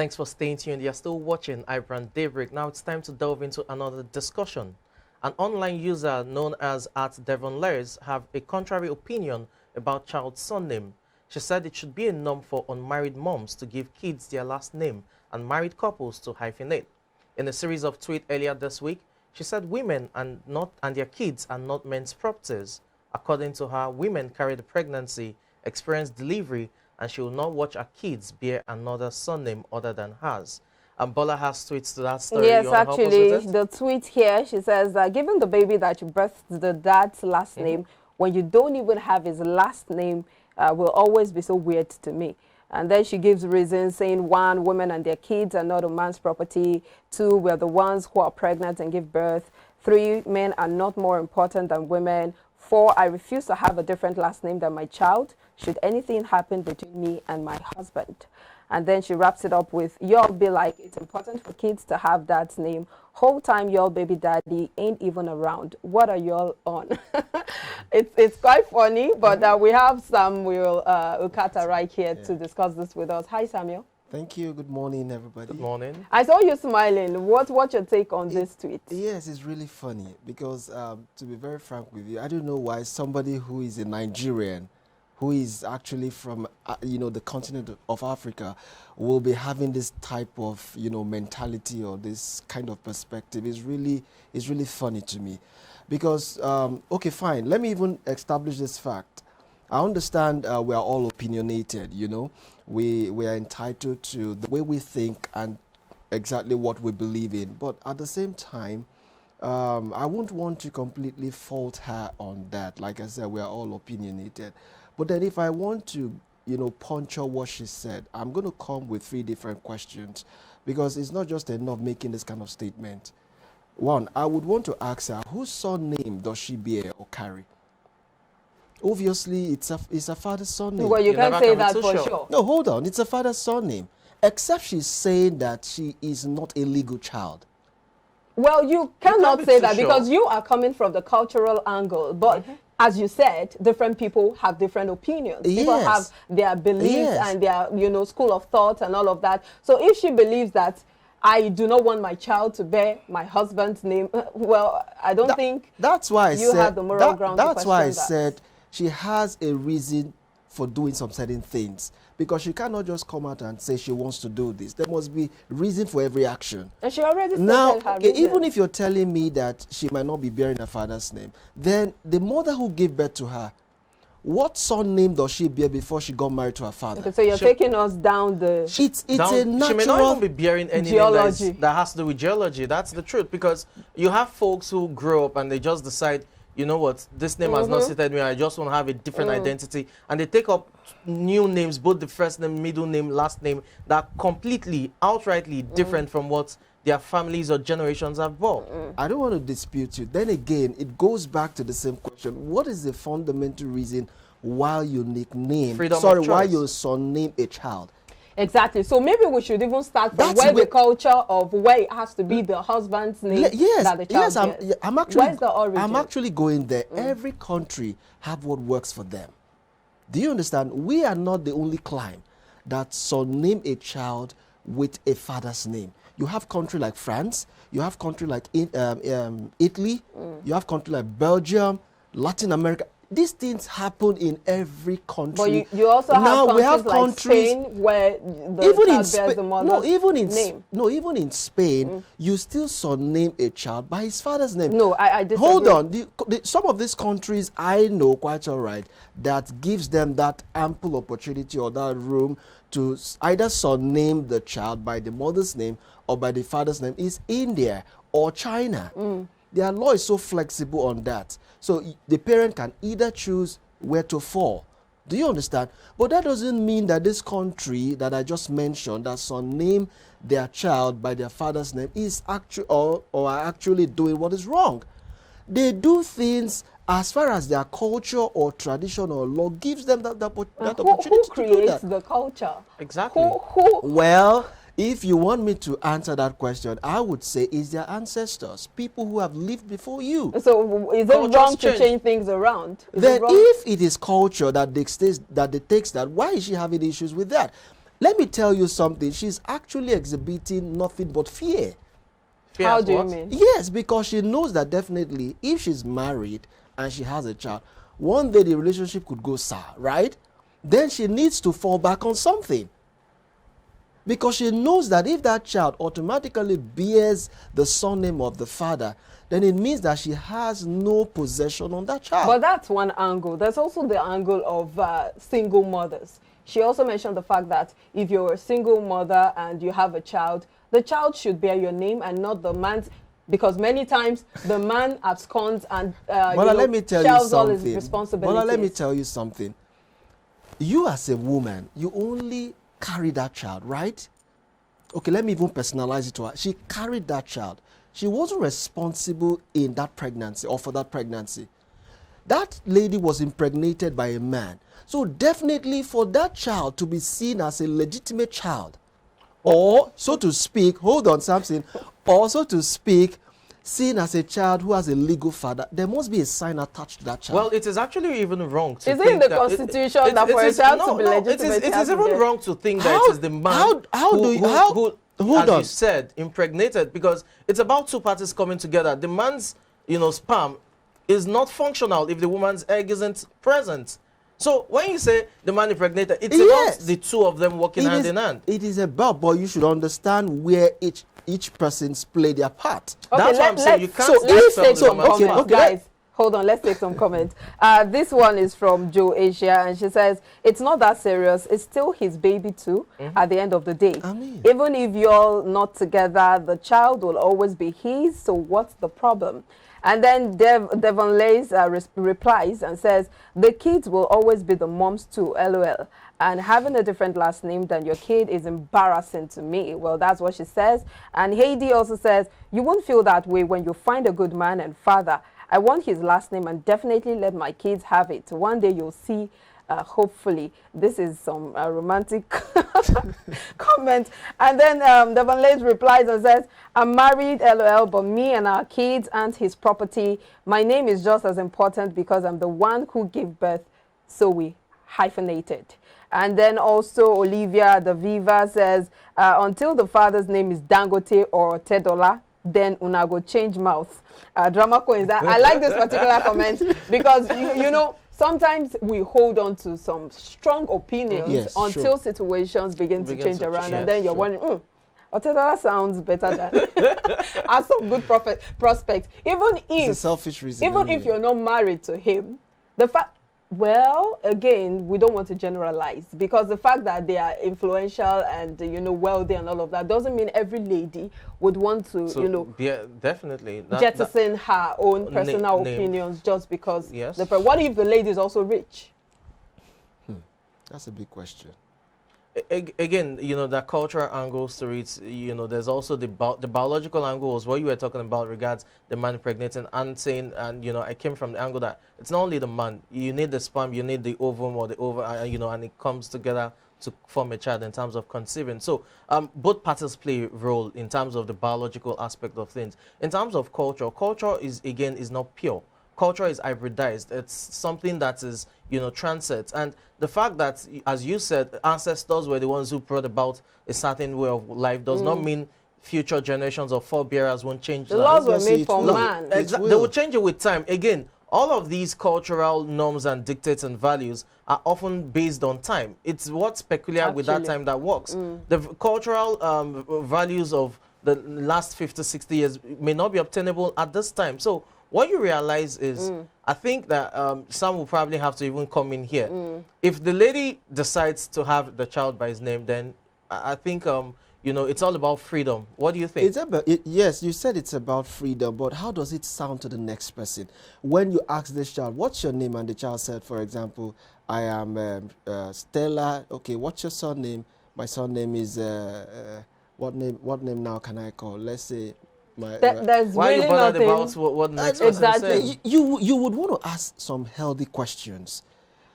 Thanks for staying tuned. You're still watching iBrandTV. Now it's time to delve into another discussion. An online user known as @DevonLares have a contrary opinion about child surname. She said it should be a norm for unmarried moms to give kids their last name and married couples to hyphenate. In a series of tweets earlier this week, she said women and their kids are not men's properties. According to her, women carry the pregnancy, experience delivery, and she will not watch her kids bear another surname other than hers. And Bola has tweets to that story. Yes, actually, the tweet here, she says that given the baby that you birthed the dad's last name, when you don't even have his last name, will always be so weird to me. And then she gives reasons saying, 1, women and their kids are not a man's property. 2, we're the ones who are pregnant and give birth. 3, men are not more important than women. 4, I refuse to have a different last name than my child should anything happen between me and my husband. And then she wraps it up with, y'all be like, it's important for kids to have dad's name. Whole time y'all baby daddy ain't even around. What are y'all on? It's quite funny, but we have Samuel Ukata right here to discuss this with us. Hi, Samuel. Thank you. Good morning, everybody. Good morning. I saw you smiling. What's your take on this tweet? Yes, it's really funny because, to be very frank with you, I don't know why somebody who is a Nigerian, who is actually from, the continent of Africa, will be having this type of, mentality or this kind of perspective. It's really funny to me. Because, okay, fine, let me even establish this fact. I understand we are all opinionated, We are entitled to the way we think and exactly what we believe in. But at the same time, I wouldn't want to completely fault her on that. Like I said, we are all opinionated. But then if I want to, puncture what she said, I'm going to come with 3 different questions because it's not just enough making this kind of statement. 1, I would want to ask her, whose surname does she bear or carry? Obviously, it's a father's surname. Well, you can't say that for sure. No, hold on. It's a father's surname. Except she's saying that she is not a legal child. Well, you cannot say that because you are coming from the cultural angle. But as you said, different people have different opinions. People have their beliefs and their, school of thought and all of that. So if she believes that I do not want my child to bear my husband's name, well, I don't think that's why you have the moral ground to question that. That's why I said she has a reason for doing some certain things. Because she cannot just come out and say she wants to do this. There must be reason for every action. And she already said her reason. Even if you're telling me that she might not be bearing her father's name, then the mother who gave birth to her, what surname does she bear before she got married to her father? Okay, so you're taking us down the... It's a natural... She may not even be bearing any geology. Name that has to do with geology. That's the truth. Because you have folks who grow up and they just decide, you know what, this name has not suited me, I just want to have a different identity. And they take up new names, both the first name, middle name, last name, that are completely, outrightly different from what their families or generations have brought. I don't want to dispute you. Then again, it goes back to the same question. What is the fundamental reason why you nickname, why you surname a child? Exactly. So maybe we should even start from the culture of where it has to be the husband's name that the child gets. I'm actually, where's the origin? I'm actually going there. Every country have what works for them. Do you understand? We are not the only clime that surname a child with a father's name. You have country like France, you have country like Italy, you have country like Belgium, Latin America. These things happen in every country. But you also have countries like Spain where the child bears the mother's name. No, even in Spain, you still surname a child by his father's name. No, I disagree. Hold on. Some of these countries I know quite all right that gives them that ample opportunity or that room to either surname the child by the mother's name or by the father's name is India or China. Their law is so flexible on that. So the parent can either choose where to fall. Do you understand? But that doesn't mean that this country that I just mentioned that surname their child by their father's name is actually or are actually doing what is wrong. They do things as far as their culture or tradition or law gives them that opportunity who to do that. Who creates the culture? Exactly. Well, if you want me to answer that question, I would say it's their ancestors, people who have lived before you. So is it wrong to change things around? Then if it is culture that dictates that, why is she having issues with that? let me tell you something. She's actually exhibiting nothing but fear. Fear How as do you what? mean? Yes, because she knows that definitely if she's married and she has a child, one day the relationship could go sour, right? Then she needs to fall back on something. Because she knows that if that child automatically bears the surname of the father, then it means that she has no possession on that child. But that's one angle. There's also the angle of single mothers. She also mentioned the fact that if you're a single mother and you have a child, the child should bear your name and not the man's, because many times the man absconds and Let me tell you shelves all his something. responsibilities. Bola, let me tell you something. You as a woman, you only carry that child, right? Okay, let me even personalize it to her. She carried that child. She wasn't responsible in that pregnancy or for that pregnancy. That lady was impregnated by a man. So definitely for that child to be seen as a legitimate child, or so to speak, hold on, Samson, or so to speak, seen as a child who has a legal father, there must be a sign attached to that child. Well, it is actually even wrong to Is it think in the that Constitution that for a child to be legitimate? it is even wrong to think that it is the man who hold as on. you said, impregnated, because it's about two parties coming together. The man's, sperm is not functional if the woman's egg isn't present. So when you say the man impregnated, it's Yes. about the two of them working hand in hand. It is about, but you should understand where each person's play their part. Okay, That's what I'm saying. You can't let's dispel take the some woman's comments, part. guys. Hold on, let's take some comments. This one is from Joe Asia, and she says, it's not that serious. It's still his baby too, at the end of the day. I mean. Even if you're not together, the child will always be his, so what's the problem? And then Devon Lays replies and says, the kids will always be the moms too, LOL. And having a different last name than your kid is embarrassing to me. Well, that's what she says. And Heidi also says, you won't feel that way when you find a good man and father. I want his last name and definitely let my kids have it. One day you'll see, hopefully. This is some romantic comment. And then Devon Lays replies and says, I'm married, LOL, but me and our kids aren't his property. My name is just as important because I'm the one who gave birth, so we hyphenated. And then also Olivia the Viva says, until the father's name is Dangote or Tedola, then una go change mouth. Drama queens. I like this particular comment because, you know, sometimes we hold on to some strong opinions until situations begin to change around, and then you're wondering, Otedola sounds better than has some good prospects. Even if it's a selfish reason. Even if you're not married to him, the fact. Well, again, we don't want to generalize because the fact that they are influential and, you know, wealthy and all of that doesn't mean every lady would want to, So, you know, yeah, definitely jettison her own personal opinions just because. Yes. What if the lady is also rich? That's a big question. Again, you know, that cultural angles to it, you know, there's also the biological angle was what you were talking about regards the man impregnating and saying, and, you know, I came from the angle that it's not only the man, you need the sperm, you need the ovum or the ova, you know, and it comes together to form a child in terms of conceiving. So both parties play a role in terms of the biological aspect of things. In terms of culture is, again, is not pure. Culture is hybridized. It's something that is, you know, transcends. And the fact that, as you said, ancestors were the ones who brought about a certain way of life does not mean future generations of forebearers won't change The that. laws were made for man. They will change it with time. Again, all of these cultural norms and dictates and values are often based on time. It's what's peculiar with that time that works. The cultural values of the last 50, 60 years may not be obtainable at this time. So what you realize is, I think that some will probably have to even come in here. If the lady decides to have the child by his name, then I think, you know, it's all about freedom. What do you think? It's about, yes, you said it's about freedom, but how does it sound to the next person? When you ask this child, what's your name? And the child said, for example, I am Stella. Okay, what's your surname? My surname is, what name now can I call? Let's say, there's why really are you bothered nothing. about what the next person said? You would want to ask some healthy questions.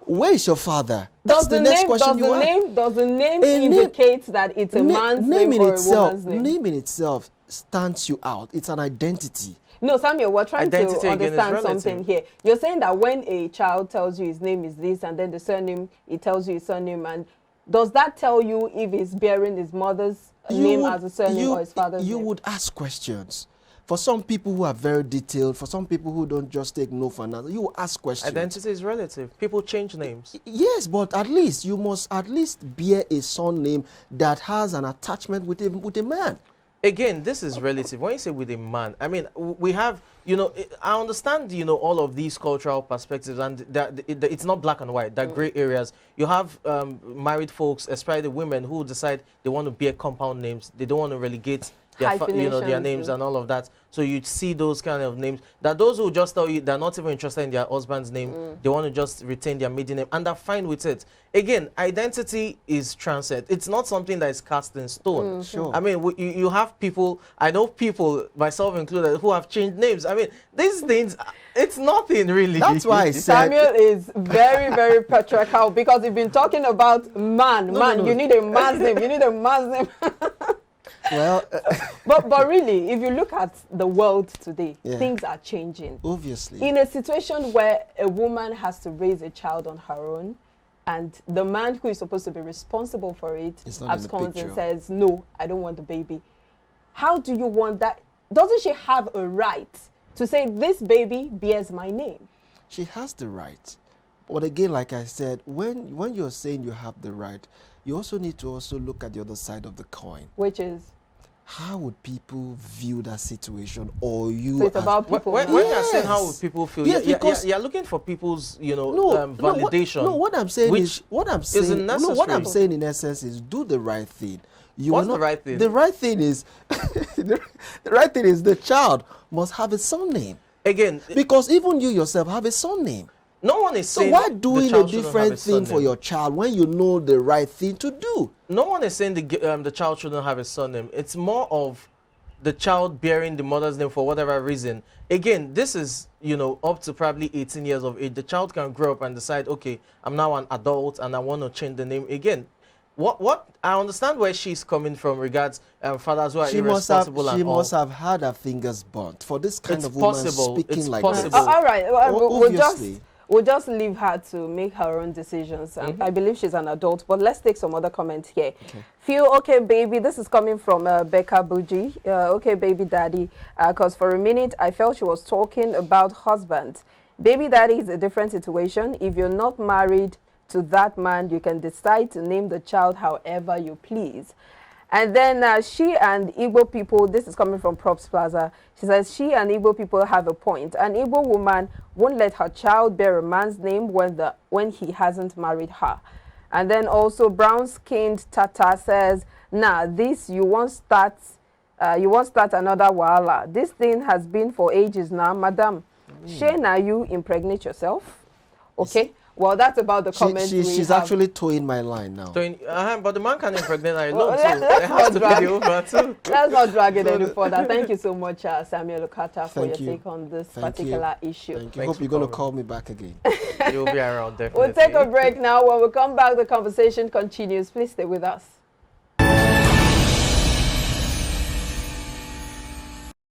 Where is your father? Does That's the next question you ask. Does the name indicate that it's a man's name or a woman's name? Name in itself stands you out. It's an identity. No, Samuel, we're trying Identity to again is understand relative. something here. You're saying that when a child tells you his name is this and then the surname, it tells you his surname, and Does that tell you if he's bearing his mother's name as a surname or his father's name? You would ask questions. For some people who are very detailed, for some people who don't just take no for another, you will ask questions. Identity is relative. People change names. Yes, but at least you must at least bear a surname that has an attachment with a man. Again, this is relative. When you say with a man, I mean, we have, you know, I understand, you know, all of these cultural perspectives, and that it's not black and white, that gray areas. You have married folks, especially the women, who decide they want to bear compound names. They don't want to relegate their, you know, their names and all of that. So you see those kind of names, that those who just tell you they're not even interested in their husband's name, they want to just retain their maiden name, and they're fine with it. Again, identity is transient. It's not something that is cast in stone. Sure. I mean, you have people, I know people, myself included, who have changed names. I mean, these things, it's nothing really. That's why I said... Samuel is very, very patriarchal, because you've been talking about man. You need a man's name. You need a man's name. Well, but really, if you look at the world today, things are changing. Obviously. In a situation where a woman has to raise a child on her own, and the man who is supposed to be responsible for it absconds and says, no, I don't want the baby. How do you want that? Doesn't she have a right to say, this baby bears my name? She has the right. But again, like I said, when you're saying you have the right, you also need to also look at the other side of the coin. Which is? How would people view that situation, or you? So it's about people. When you're saying how would people feel, you're looking for people's, you know, validation. What I'm saying is, what I'm saying in essence is, do the right thing. What's the right thing? The right thing is, the right thing is the child must have a surname. Again, because even you yourself have a surname. No one is saying. So why doing a different thing for your child when you know the right thing to do? No one is saying the child shouldn't have a surname. It's more of the child bearing the mother's name for whatever reason. Again, this is, you know, up to probably 18 years of age. The child can grow up and decide, okay, I'm now an adult and I want to change the name. Again, what I understand where she's coming from regards fathers who are irresponsible. She must have had her fingers burnt for this kind of woman speaking like possible. this. All right, we'll just leave her to make her own decisions. I believe she's an adult, but let's take some other comments here. Okay. Feel okay, baby. This is coming from Becca Buji. Okay, baby daddy. Because for a minute, I felt she was talking about husband. Baby daddy is a different situation. If you're not married to that man, you can decide to name the child however you please. And then she and Igbo people, this is coming from Props Plaza, she says she and Igbo people have a point. An Igbo woman won't let her child bear a man's name when he hasn't married her. And then also brown-skinned Tata says, nah, this you won't start another wahala. This thing has been for ages now, madam. Shey na you impregnate yourself? Okay. Well, that's about the comments she's actually towing my line now. But the man can impregnate her alone, so it has to be over too. Let's not drag it any further. Thank you so much, Samuel Okata, for your take on this particular issue. Thank you. Hope you're going to call me back again. You'll be around, definitely. We'll take a break now. When we come back, the conversation continues. Please stay with us.